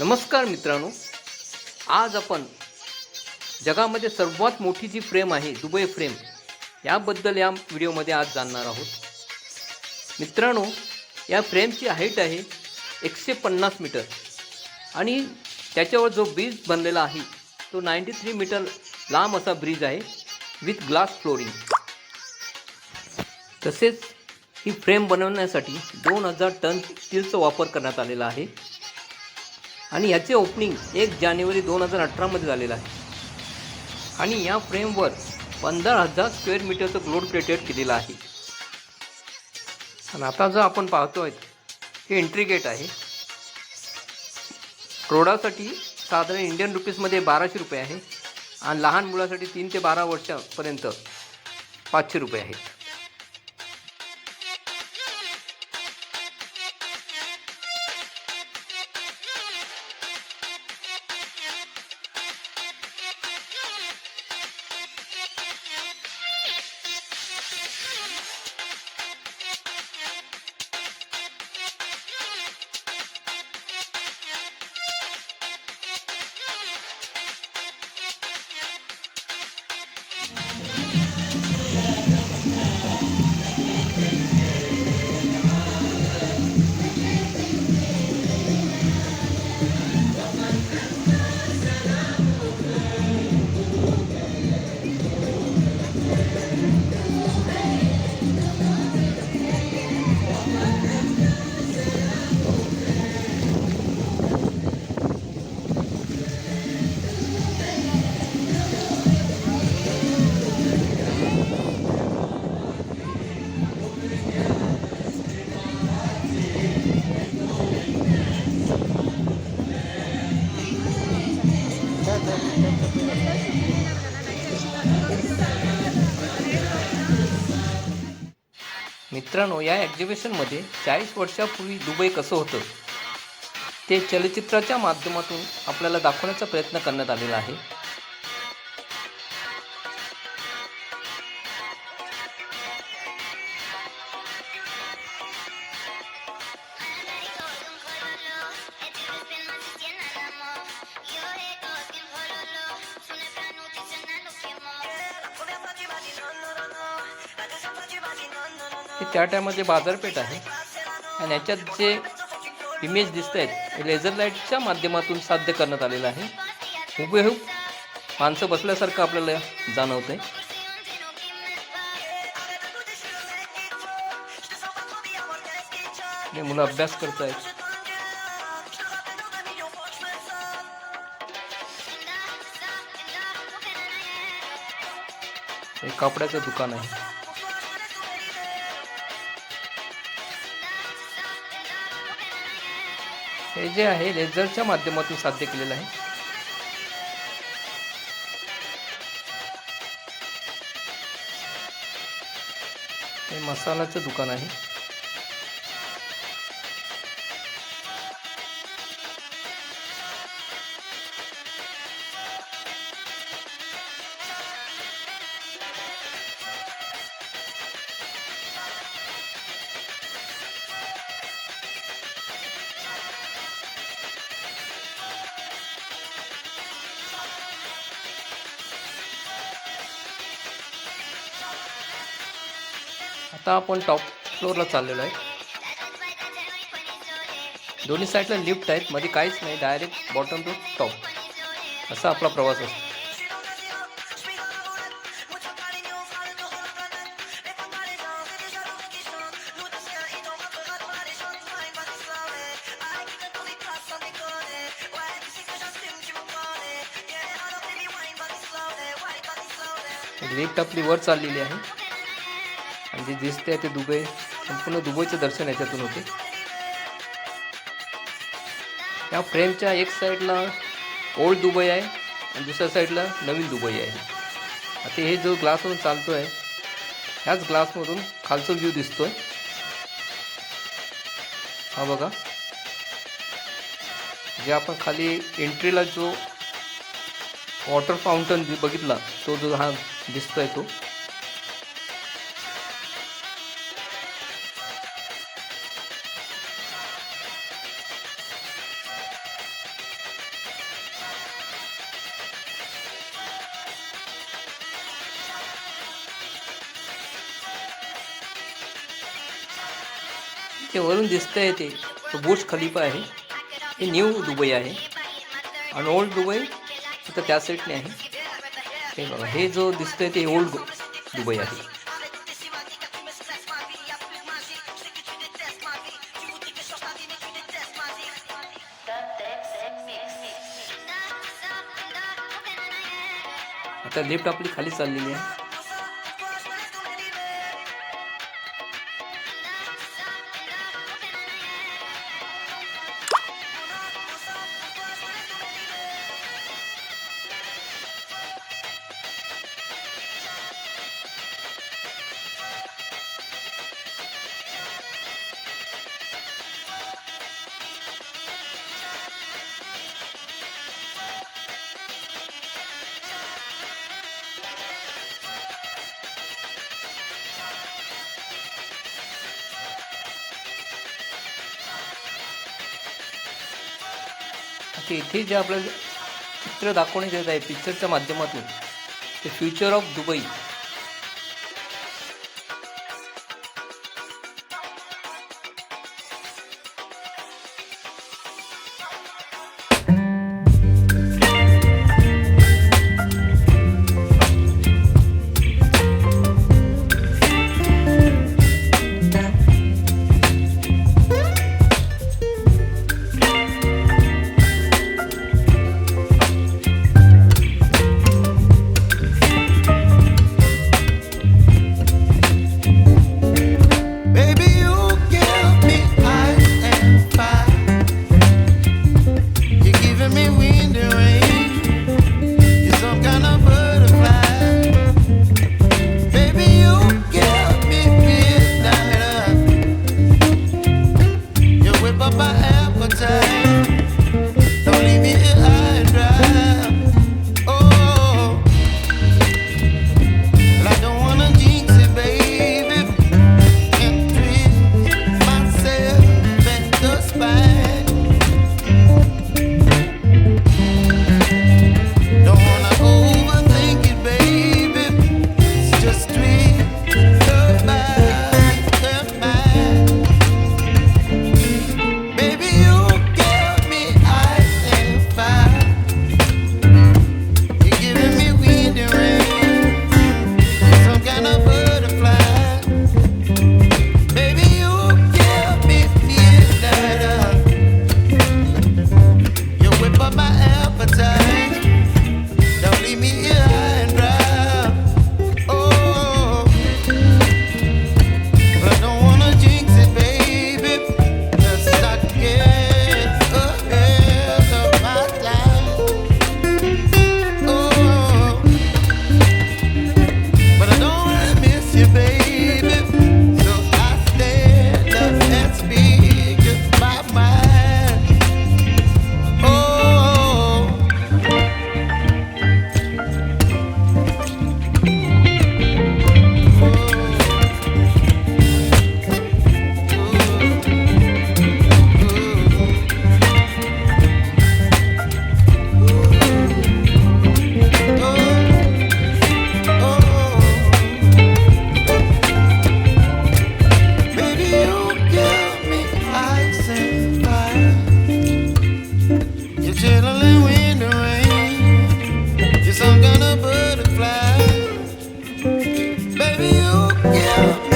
नमस्कार मित्रांनो, आज आपण जगामध्ये सर्वात मोठी जी फ्रेम आहे दुबई फ्रेम याबद्दल या व्हिडिओमध्ये आज जाणणार आहोत. मित्रांनो, या फ्रेमची हाईट आहे 150 मीटर आणि त्याच्यावर जो ब्रिज बनलेला आहे तो 93 मीटर लांब असा ब्रिज आहे विथ ग्लास फ्लोरिंग. तसेच ही फ्रेम बनवण्यासाठी 2000 टन स्टीलचा वापर करण्यात आलेला आहे आणि याचे ओपनिंग 1 जानेवारी 2018 झालेलं आहे आणि या फ्रेमवर 15,000 स्क्वेअर मीटरचं ग्लोड प्लेटेड केलेलं आहे. आणि आता जो आपण पाहतोय हे एंट्री गेट आहे. प्रौढासाठी साधारण इंडियन रुपीजमध्ये 1200 रुपये आहे आणि लहान मुलासाठी 3 ते 12 वर्षापर्यंत 500 रुपये आहेत. मित्रांनो, या एक्झिबिशनमध्ये 40 वर्षापूर्वी दुबई कसं होतं ते चलचित्राच्या माध्यमातून आपल्याला दाखवण्याचा प्रयत्न करण्यात आलेला आहे. त्या टायमध्ये बाजारपेठ आहे आणि याच्यात जे इमेज दिसत आहेत हे लेझर लाईटच्या माध्यमातून साध्य करण्यात आलेलं आहे. हुबेहूब माणसं बसल्यासारखं आपल्याला जाणवतंय. हे मुलं अभ्यास करत आहेत. हे कपड्याचं दुकान आहे. हे जे आहे लेझरच्या माध्यमातून साध्य केलेलं आहे. हे मसाल्याचं दुकान आहे. आता आपण टॉप फ्लोअरला चाललेलो आहे. दोन्ही साईडला लिफ्ट आहेत, मध्ये काहीच नाही, डायरेक्ट बॉटम टू टॉप असा आपला प्रवास असतो. लिफ्ट आपली वर चाललेली आहे आणि जे दिसते ते दुबई, संपूर्ण दुबईचं दर्शन याच्यातून होते. या फ्रेमच्या एक साईडला ओल्ड दुबई आहे आणि दुसऱ्या साईडला नवीन दुबई आहे. आता हे जो ग्लासमधून चालतो आहे ह्याच ग्लासमधून खालचा व्ह्यू दिसतोय. हा बघा, जे आपण खाली एंट्रीला जो वॉटर फाउंटन बघितला तो जो हा दिसतोय तो ते वरून दिसतंय ते तो बुर्ज खलिफा आहे. हे न्यू दुबई आहे आणि ओल्ड दुबई तिथं त्या साईडने आहे. हे बघा, हे जो दिसतंय ते ओल्ड दुबई आहे. आता लिफ्ट आपली खाली चाललेली आहे. आता इथे जे आपल्याला चित्र दाखवण्यात येत आहे पिक्चरच्या माध्यमातून ते future of Dubai. Baby, you give